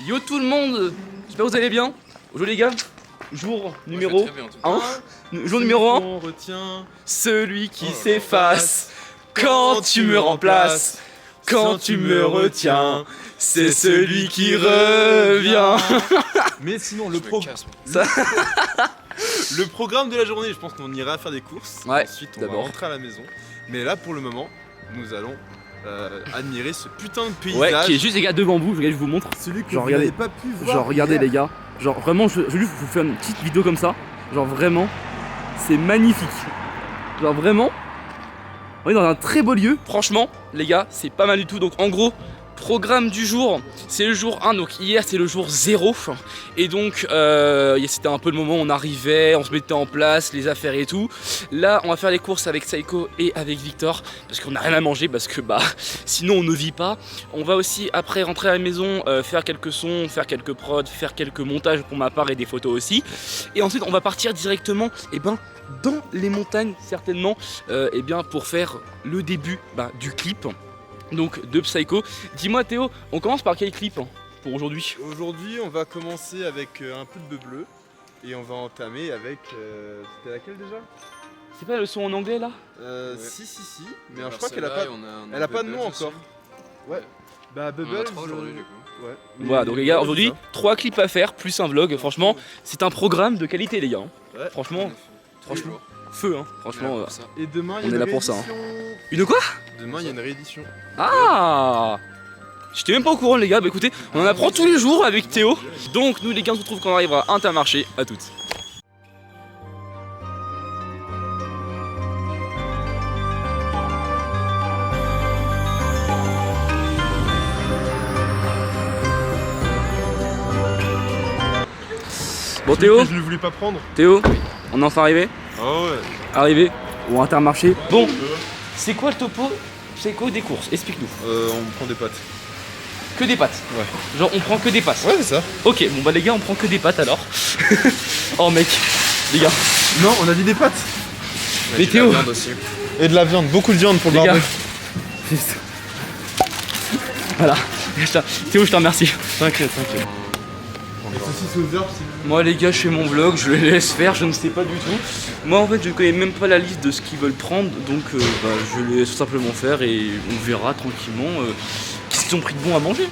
Yo tout le monde, j'espère que vous allez bien. Aujourd'hui les gars, jour numéro 1. Jour numéro 1. On retient celui qui s'efface quand tu me remplaces. Quand tu me retiens, c'est celui qui revient. Mais sinon le programme de la journée, je pense qu'on ira faire des courses. Ouais, ensuite on d'abord. va rentrer à la maison. Mais là pour le moment, nous allons admirer ce putain de paysage. Ouais, qui est juste les gars devant vous, je vous montre. Celui que Genre, vous regardez. n'avez pas pu voir. Genre regardez hier. les gars, genre vraiment je vais juste vous faire une petite vidéo comme ça. Genre vraiment, c'est magnifique. Genre vraiment, on est dans un très beau lieu. Franchement les gars, c'est pas mal du tout. Donc en gros, programme du jour, c'est le jour 1, donc hier c'est le jour 0. Et donc c'était un peu le moment où on arrivait, on se mettait en place, les affaires et tout. Là on va faire les courses avec Psycho et avec Victor, parce qu'on n'a rien à manger, parce que bah sinon on ne vit pas. On va aussi après rentrer à la maison, faire quelques sons, faire quelques prods, faire quelques montages pour ma part et des photos aussi. Et ensuite on va partir directement dans les montagnes certainement pour faire le début du clip. Donc de Psycho. Dis-moi Théo, on commence par quel clip pour aujourd'hui? Aujourd'hui on va commencer avec un peu de bleu. Et on va entamer avec... C'était laquelle déjà? C'est pas le son en anglais là? Ouais. Si. Mais je crois qu'elle a pas... Elle a pas de nom encore. Ouais. Bah Bubble aujourd'hui du coup. Ouais. Voilà, donc les gars, aujourd'hui, ça. 3 clips à faire, plus un vlog. Franchement, c'est un programme de qualité les gars. Ouais. Franchement, feu franchement. Et demain il y on a est une là pour ça, hein. réédition. Une quoi? Demain il y a une réédition. Ah! J'étais même pas au courant les gars, bah écoutez, on en apprend tous les jours avec Théo. Donc nous les gars on se retrouve quand on arrivera à Intermarché, à toutes. Bon Théo, Je ne voulais pas prendre. Théo, on est enfin arrivé? Oh ouais. Arrivé au Intermarché. Bon, c'est quoi le topo Psycho des courses? Explique-nous. On prend des pâtes. Que des pâtes? Ouais. Genre on prend que des pâtes? Ouais c'est ça. Ok, bon bah les gars on prend que des pâtes alors. Oh mec, les gars. Non on a dit des pâtes. Mais Théo. Et de la viande, beaucoup de viande pour le Les gars. barbecue. Juste. Voilà. Théo je te remercie. T'inquiète. Les saucisses aux herbes c'est... Moi les gars je fais mon vlog, je les laisse faire, je ne sais pas du tout. Moi en fait je connais même pas la liste de ce qu'ils veulent prendre, donc je les laisse tout simplement faire et on verra tranquillement qu'est-ce qu'ils ont pris de bon à manger.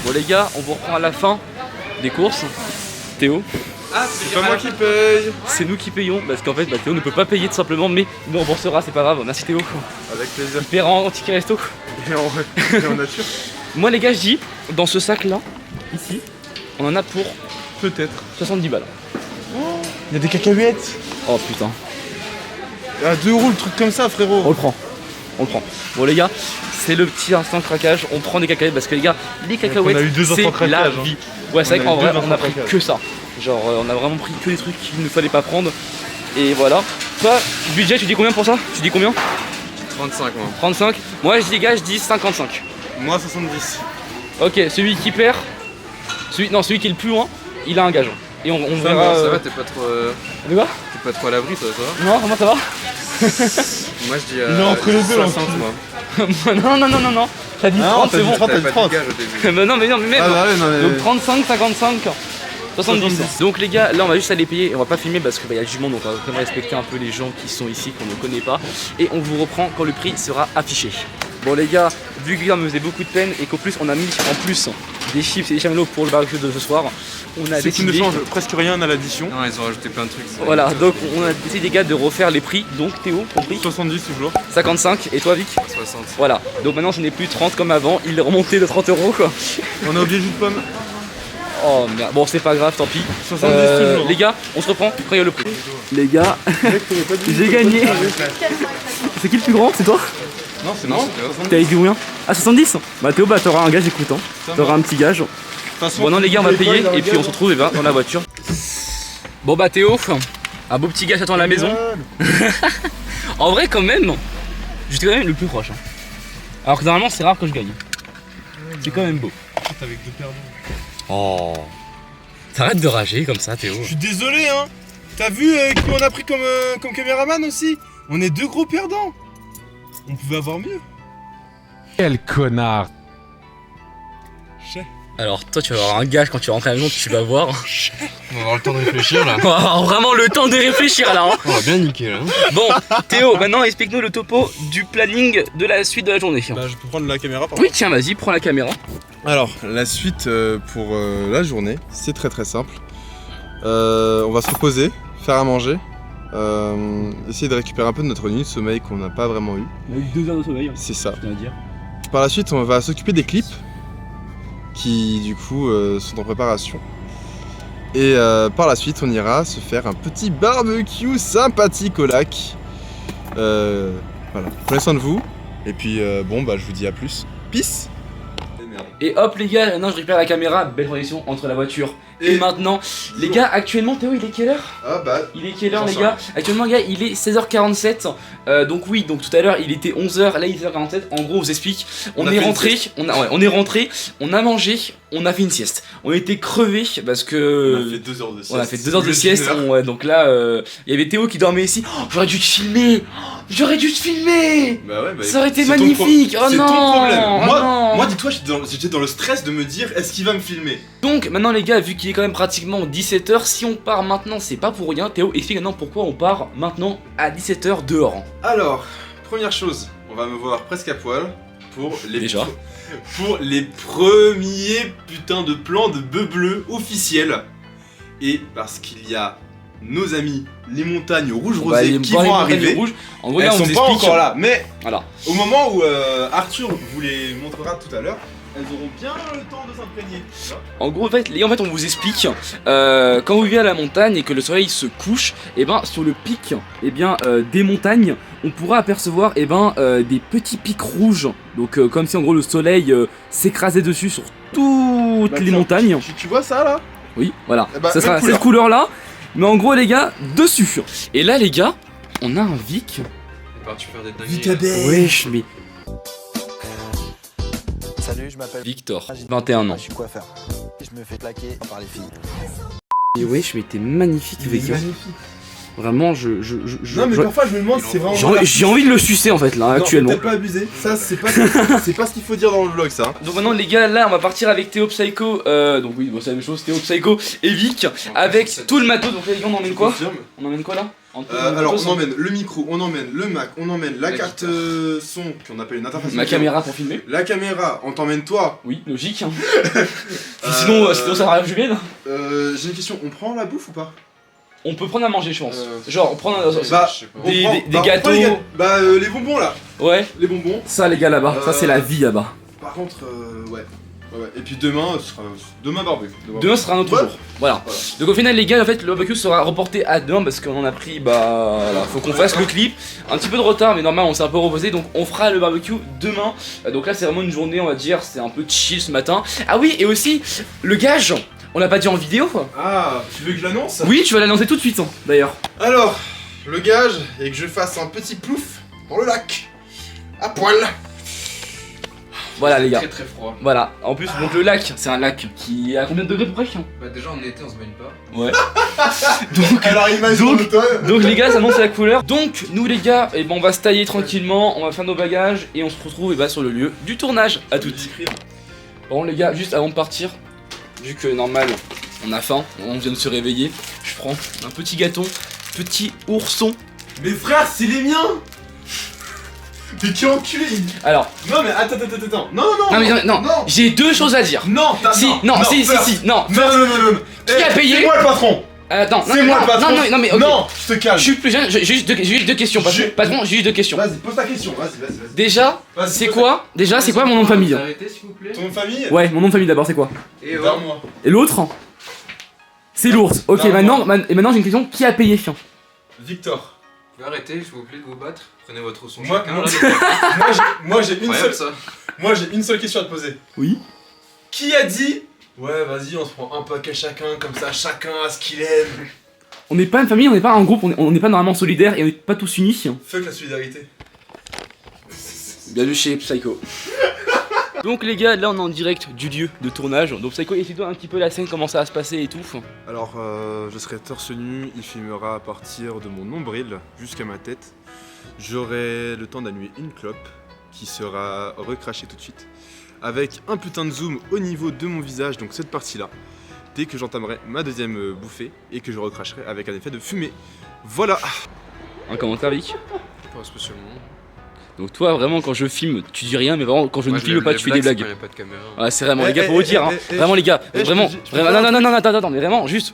Bon les gars, on vous reprend à la fin des courses. Théo. C'est pas moi qui paye. C'est nous qui payons parce qu'en fait Théo ne peut pas payer tout simplement, mais nous on remboursera, c'est pas grave. Merci Théo. Avec plaisir. Il paiera en ticket resto. Et en nature. Moi les gars je dis, dans ce sac là, ici, on en a pour Peut-être. 70 balles. Il y a des cacahuètes. Oh putain. À 2 € le truc comme ça frérot. On le prend. Bon les gars, c'est le petit instant craquage, on prend des cacahuètes parce que les gars, les cacahuètes, on a eu 2 c'est instants craquage, la hein. vie. Ouais c'est vrai qu'en eu vrai 2 on a instants pris craquage. que ça. Genre on a vraiment pris que des trucs qu'il ne fallait pas prendre. Et voilà. Toi, budget tu dis combien pour ça? Tu dis combien? 35 moi. 35. Moi je dis les gars, je dis 55. Moi 70. Ok, celui qui perd, celui qui est le plus loin, il a un gage. Et on Ça verra. va, ça va, t'es pas trop De quoi? t'es pas trop à l'abri toi, ça va? Non, comment ça va? Moi je dis Il est entre les deux, 60 moi. Non. T'as dit 30, c'est bon. t'as T'avais dit pas 30. de gage au début. Mais non, mais Ah bah ouais non mais... Donc 35, 55, 70. Donc les gars, là on va juste aller payer et on va pas filmer parce qu'il y a du monde, donc on va quand même respecter un peu les gens qui sont ici, qu'on ne connaît pas. Et on vous reprend quand le prix sera affiché. Bon les gars, vu que Guillaume me faisait beaucoup de peine et qu'au plus on a mis en plus des chips et des chamallows pour le barbecue de ce soir, on a C'est qui ne décidé... change presque rien à l'addition. Non, ils ont rajouté plein de trucs. ça. Voilà, donc on a décidé les gars de refaire les prix. Donc Théo, ton prix 70 toujours. 55 et toi Vic 60. Voilà, donc maintenant ce n'est plus 30 comme avant, il est remonté de 30 € quoi. On a oublié le jus de pomme. Oh merde, bon c'est pas grave, tant pis. 70 toujours. Les gars, on se reprend quand il y a le prix. Les gars, j'ai gagné. C'est qui le plus grand? C'est toi? Non c'est Non, non. T'as dit combien? Ah 70? Bah Théo, bah t'auras un gage, écoute hein. T'auras un petit gage. Bon non les gars on va payer et puis on se retrouve dans la voiture. Bon bah Théo, un beau petit gage attend à la maison. En vrai quand même, j'étais quand même le plus proche. Alors que normalement c'est rare que je gagne. C'est quand même beau. Avec 2 perdants. Oh. T'arrêtes de rager comme ça Théo. Je suis désolé hein. T'as vu qui on a pris comme caméraman aussi? On est 2 gros perdants. On pouvait avoir mieux. Quel connard! Chef. Alors toi tu vas avoir un gage quand tu rentres à la maison, tu vas voir. On va avoir le temps de réfléchir là. On va avoir vraiment le temps de réfléchir là. On va bien niquer là. Bon, Théo, maintenant explique-nous le topo du planning de la suite de la journée. Bah, je peux prendre la caméra par Oui, tiens, vas-y, prends la caméra. Alors, la suite pour la journée, c'est très simple. On va se reposer, faire à manger, essayer de récupérer un peu de notre nuit de sommeil qu'on n'a pas vraiment eu. On a eu 2 heures de sommeil, C'est ça. je tiens à dire. Par la suite, on va s'occuper des clips qui, du coup, sont en préparation. Et par la suite, on ira se faire un petit barbecue sympathique au lac. Voilà, prenez soin de vous. Et puis, bon, bah, je vous dis à plus. Peace. Et hop les gars, maintenant je récupère la caméra, belle transition entre la voiture et maintenant. Les gars, actuellement Théo il est quelle heure? Ah bah, il est quelle heure les gars? Actuellement les gars il est 16h47. Donc oui, donc tout à l'heure il était 11h, là il est 16h47. En gros on vous explique, on est rentré, on a mangé, on a fait une sieste. On était crevés parce que... on a fait 2 heures de sieste. On a fait 2 heures de sieste, ouais, donc là il y avait Théo qui dormait ici. Oh, j'aurais dû te filmer. J'aurais dû te filmer. Bah ouais, bah ça aurait été magnifique. Oh c'est non, ton problème. Oh moi dis-toi, j'étais dans le stress de me dire est-ce qu'il va me filmer. Donc maintenant les gars, vu qu'il est quand même pratiquement 17h, si on part maintenant c'est pas pour rien. Théo, explique maintenant pourquoi on part maintenant à 17h dehors. Alors, première chose, on va me voir presque à poil pour les Déjà. Pour les premiers putains de plans de bœufs bleus officiels. Et parce qu'il y a nos amis les montagnes rouges rosées qui vont arriver. Rouges. En gros, Elles là, on sont vous pas explique. encore là, mais Voilà. au moment où Arthur vous les montrera tout à l'heure, elles auront bien le temps de s'imprégner. En gros, en fait, les gars, on vous explique quand vous vivez à la montagne et que le soleil se couche, et ben sur le pic, et bien des montagnes, on pourra apercevoir et ben des petits pics rouges. Donc comme si en gros le soleil s'écrasait dessus sur toutes les montagnes. Tu vois ça là? Oui, voilà. Eh ben, ça sera même cette couleur là. Mais en gros les gars, dessus. Et là les gars, on a un Vic. Il est parti faire des dingueries. Wesh, mais Salut, je m'appelle Victor, 21 ans. Je suis coiffeur. Je me fais claquer par les filles. Et wesh, mais t'es magnifique Victor. Vraiment, Non mais parfois je me demande si c'est vraiment... j'ai envie de le sucer en fait là, actuellement. Peut-être pas abusé, ça c'est pas, c'est pas ce qu'il faut dire dans le vlog ça. Donc maintenant les gars, là on va partir avec Théo Psycho, donc oui bon, c'est la même chose, Théo Psycho et Vic, avec tout le matos. Donc là les gars on emmène quoi? On emmène quoi là? Alors on emmène le micro, on emmène le Mac, on emmène la carte son qu'on appelle une interface. Ma caméra pour filmer. La caméra, on t'emmène toi. Oui, logique. Hein. Sinon ça va arriver Julien. J'ai une question, on prend la bouffe ou pas? On peut prendre à manger je pense. Genre on prend Bah, des gâteaux. Les bonbons là. Ouais. Les bonbons. Ça les gars là-bas, ça c'est la vie là-bas. Par contre, ouais. Et puis demain, ce sera demain barbecue. Demain sera un autre jour. Voilà. Donc au final les gars, en fait le barbecue sera reporté à demain parce qu'on en a pris, bah voilà, faut qu'on fasse le clip. Un petit peu de retard mais normal, on s'est un peu reposé, donc on fera le barbecue demain. Donc là c'est vraiment une journée, on va dire, c'est un peu chill ce matin. Ah oui, et aussi le gage, on l'a pas dit en vidéo. Ah, tu veux que je l'annonce? Oui, tu vas l'annoncer tout de suite d'ailleurs. Alors, le gage est que je fasse un petit plouf dans le lac. À poil. Voilà les gars. Très très froid. Voilà, en plus donc le lac, c'est un lac qui est à combien de degrés près? Bah déjà en été on se baigne pas. Ouais. donc, alors imagine donc les gars, ça annonce la couleur. Donc nous les gars, et ben on va se tailler tranquillement, on va faire nos bagages et on se retrouve sur le lieu du tournage. À toutes. Bon les gars, juste avant de partir, vu que normal, on a faim, on vient de se réveiller, je prends un petit gâteau, petit ourson. Mais frère, c'est les miens. Mais quel enculé. Alors. Non mais attends. Non, j'ai deux choses à dire. Non, si, non. Qui a payé? C'est moi le patron. Attends, c'est moi le patron. Non, mais okay. Non, je te calme. Je suis plus jeune, j'ai juste deux questions. Patron, j'ai juste deux questions. Vas-y, pose ta question, vas-y. Déjà, c'est quoi mon nom de famille? Arrêtez s'il vous plaît. Ton nom de famille? Ouais, mon nom de famille d'abord, c'est quoi? Et moi. Et l'autre? C'est l'ours. Ok, maintenant j'ai une question. Qui a payé? Victor. Vous pouvez arrêter s'il vous plaît de vous battre. Prenez votre son Moi, chacun. moi j'ai une seule. Ça. Moi j'ai une seule question à te poser. Oui. Qui a dit ouais vas-y on se prend un paquet chacun comme ça chacun a ce qu'il aime? On n'est pas une famille, on n'est pas un groupe, on n'est pas normalement solidaires et on n'est pas tous unis. Fuck la solidarité. Bienvenue chez Psycho. Donc les gars, là on est en direct du lieu de tournage. Donc Psycho, explique-toi un petit peu la scène, comment ça va se passer et tout. Alors je serai torse nu, il filmera à partir de mon nombril jusqu'à ma tête. J'aurai le temps d'allumer une clope qui sera recrachée tout de suite. avec un putain de zoom au niveau de mon visage, donc cette partie-là, dès que j'entamerai ma deuxième bouffée et que je recracherai avec un effet de fumée. Voilà. Un commentaire, Vic? Pas spécialement. Donc toi vraiment quand je filme tu dis rien mais vraiment quand je ne filme pas tu fais des blagues. Il n'y a pas de caméra. Ah c'est vraiment les gars pour vous dire vraiment les gars vraiment non attends mais vraiment juste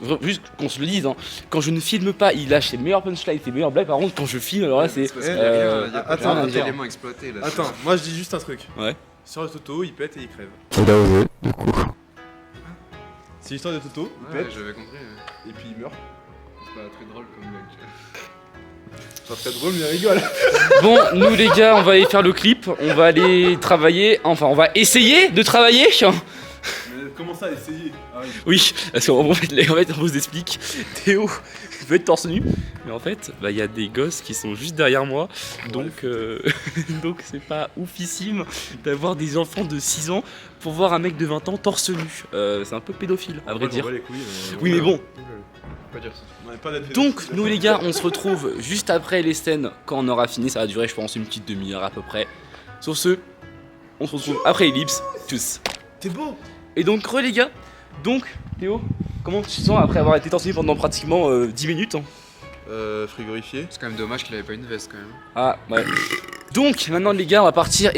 qu'on se le dise hein. Quand je ne filme pas il lâche ses meilleurs punchlines, ses meilleures blagues. Par contre quand je filme alors là c'est parce qu'il y a pas attends, d'éléments exploités là. Attends, moi je dis juste un truc. Ouais. Sur le Toto, il pète et il crève. Il a osé, du coup. C'est l'histoire de Toto, il Ouais, pète j'avais compris. et puis il meurt. C'est pas très drôle comme blague. C'est pas très drôle mais il rigole. Bon nous les gars on va aller faire le clip, on va aller travailler, enfin on va essayer de travailler. Mais comment ça, essayer? Oui, parce qu'en fait, on vous explique, Théo veut être torse nu, mais en fait, il y a des gosses qui sont juste derrière moi, donc donc c'est pas oufissime d'avoir des enfants de 6 ans pour voir un mec de 20 ans torse nu. C'est un peu pédophile, à vrai dire. Oui, mais bon. Pas dire ça. Donc, nous les gars, on se retrouve juste après les scènes quand on aura fini. Ça va durer, je pense, une petite demi-heure à peu près. Sur ce, on se retrouve après Ellipse, tous. T'es beau. Et donc, les gars, donc, Théo, comment tu te sens après avoir été torse nu pendant pratiquement 10 minutes hein? Frigorifié. C'est quand même dommage qu'il avait pas une veste quand même. Ah, ouais. Donc, maintenant, les gars, on va partir,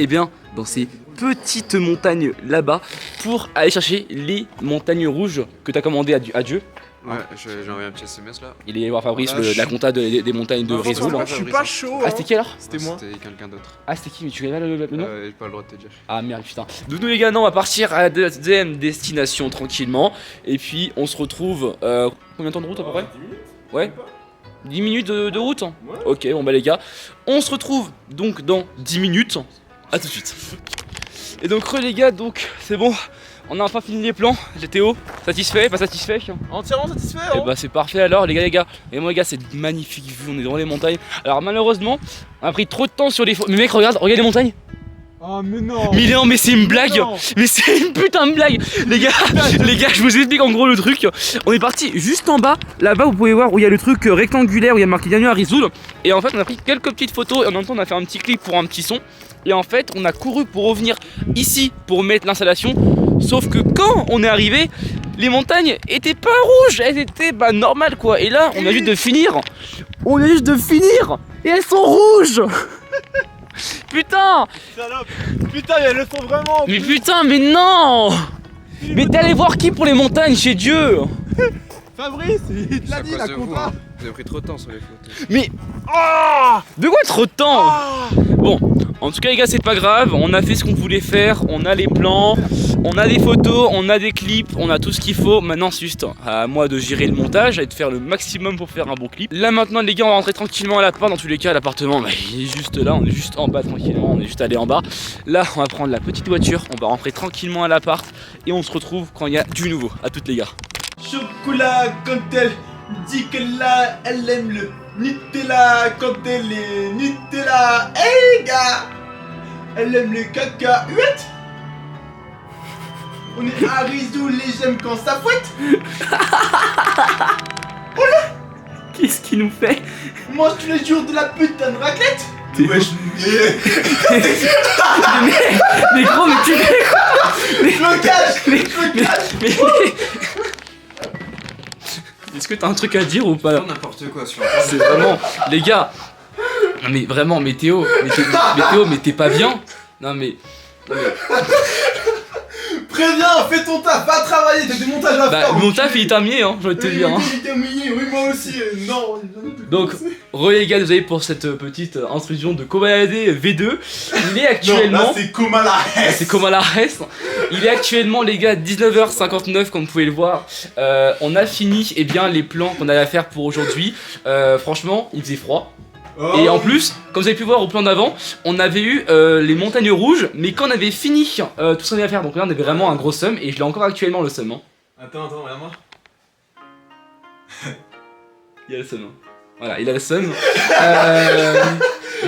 dans ces petites montagnes là-bas pour aller chercher les montagnes rouges que t'as commandées à Dieu. Ouais, j'ai envoyé un petit SMS là. Il est voir Fabrice, la compta des montagnes de Réseau. Moi je suis pas chaud. Ah, c'était qui alors? C'était moi. C'était quelqu'un d'autre. Ah, c'était qui? Mais tu connais pas le nom? J'ai pas le droit de te dire. Ah merde, putain. Donc nous les gars, non, on va partir à la deuxième destination tranquillement. Et puis on se retrouve. Combien de temps de route à peu près? 10 minutes. Ouais. 10 minutes de route? Ouais. Ok, bon bah les gars, on se retrouve donc dans 10 minutes. A tout de suite. Et donc les gars, donc c'est bon. On a enfin fini les plans. Théo, satisfait, pas satisfait? Entièrement satisfait. Et bah c'est parfait alors les gars. Et moi les gars, c'est une magnifique vue, on est dans les montagnes. Alors malheureusement, on a pris trop de temps sur les photos. Mais mec, regarde les montagnes. Oh mais non. Mais non, mais c'est une blague. Non. Mais c'est une putain de blague. Les gars, je vous explique en gros le truc. On est parti juste en bas. Là-bas, vous pouvez voir où il y a le truc rectangulaire où il y a marqué bienvenue à Rizoul. Et en fait, on a pris quelques petites photos et en même temps, on a fait un petit clip pour un petit son. Et en fait, on a couru pour revenir ici pour mettre l'installation. Sauf que quand on est arrivé, les montagnes étaient pas rouges, elles étaient normales quoi. Et là, on a juste de finir. Et elles sont rouges. Putain. Putain, elles le sont vraiment. Mais putain, mais non. Mais t'es allé voir qui pour les montagnes chez Dieu? Fabrice, il te l'a C'est à dit cause la de vous, compta. hein. Vous avez pris trop de temps sur les photos. Mais Ah. de quoi trop de temps? Bon, en tout cas les gars, c'est pas grave, on a fait ce qu'on voulait faire, on a les plans, on a des photos, on a des clips, on a tout ce qu'il faut. Maintenant c'est juste à moi de gérer le montage et de faire le maximum pour faire un bon clip. Là maintenant les gars, on va rentrer tranquillement à l'appart. Dans tous les cas, l'appartement il est juste là, on est juste en bas tranquillement, on est juste allé en bas. Là on va prendre la petite voiture, on va rentrer tranquillement à l'appart et on se retrouve quand il y a du nouveau. À toutes les gars. Chocolat quand elle dit que là elle aime le Nutella quand elle est Nutella. Hey gars, elle aime le cacahuètes. On est à Rizoul et j'aime quand ça fouette. Qu'est-ce qu'il nous fait? Mange tous les jours de la putain de raclette. Wesh, Mais gros, mais tu fais quoi? blocage. Est-ce que t'as un truc à dire ou pas? N'importe quoi sur C'est vraiment, les gars. Non mais vraiment, mais Théo, mais t'es pas bien? Non mais Préviens, fais ton taf, va travailler, t'as des montages à faire. mon taf il est terminé, hein, je vais te dire. Hein. Il est terminé, oui moi aussi. Non. Donc, les gars, désolé pour cette petite intrusion de Kobalade V2. Il est actuellement. Non, là c'est Komala. C'est comme à la reste. Il est actuellement, les gars, 19h59, comme vous pouvez le voir. On a fini les plans qu'on avait à faire pour aujourd'hui. Franchement, il faisait froid. Et en plus, comme vous avez pu voir au plan d'avant, on avait eu les montagnes rouges, mais quand on avait fini tout ce qu'on avait à faire, donc là on avait vraiment un gros seum, et je l'ai encore actuellement le seum. Hein. Attends, regarde-moi. Il a le seum. Hein. Voilà, il a le seum.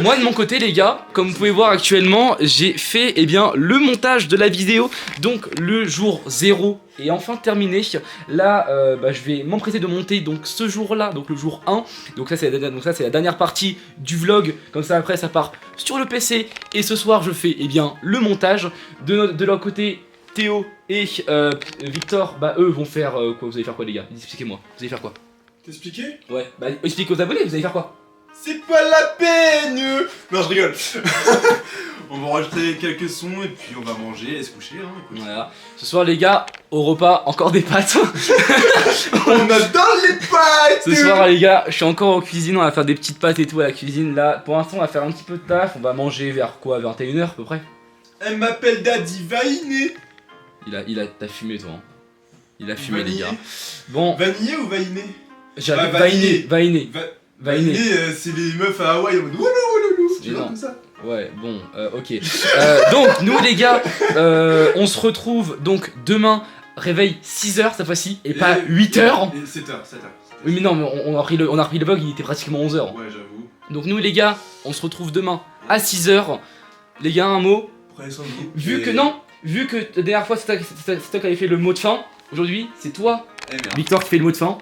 moi de mon côté les gars, comme vous pouvez voir actuellement, j'ai fait le montage de la vidéo, donc le jour 0 est enfin terminé. Là je vais m'empresser de monter donc ce jour là, donc le jour 1, donc ça c'est la dernière partie du vlog, comme ça après ça part sur le PC, et ce soir je fais le montage. De leur côté Théo et Victor, eux vont faire quoi? Vous allez faire quoi les gars? Expliquez-moi, vous allez faire quoi? T'expliquer? Ouais, explique aux abonnés, vous allez faire quoi? C'est pas la peine. Non, je rigole. On va enregistrer quelques sons et puis on va manger et se coucher. Hein, écoute. Voilà. Ce soir les gars, au repas, encore des pâtes. On adore les pâtes. Ce soir les gars, je suis encore en cuisine, on va faire des petites pâtes et tout à la cuisine. Là, pour l'instant on va faire un petit peu de taf, on va manger vers quoi? 21h à peu près. Elle m'appelle Daddy Vainé. T'as fumé toi hein. Il a fumé Vanillé. les gars. Bon, Vanillé ou Vainé? j'avais vanillé. Vainé. Vainé, c'est les meufs à Hawaï en mode wouloulouloulou. Tu vois Non. comme ça? Ouais, bon, ok. Donc, nous les gars, on se retrouve donc demain, réveil 6h cette fois-ci, et pas 8h. 7h. Oui, mais non, mais on a repris le vlog, il était pratiquement 11h. Ouais, j'avoue. Donc, nous les gars, on se retrouve demain à 6h. Les gars, un mot. Prenez soin de vous. Vu que la dernière fois, c'est toi qui avais fait le mot de fin, aujourd'hui, c'est toi, Eh merde. Victor, qui fait le mot de fin.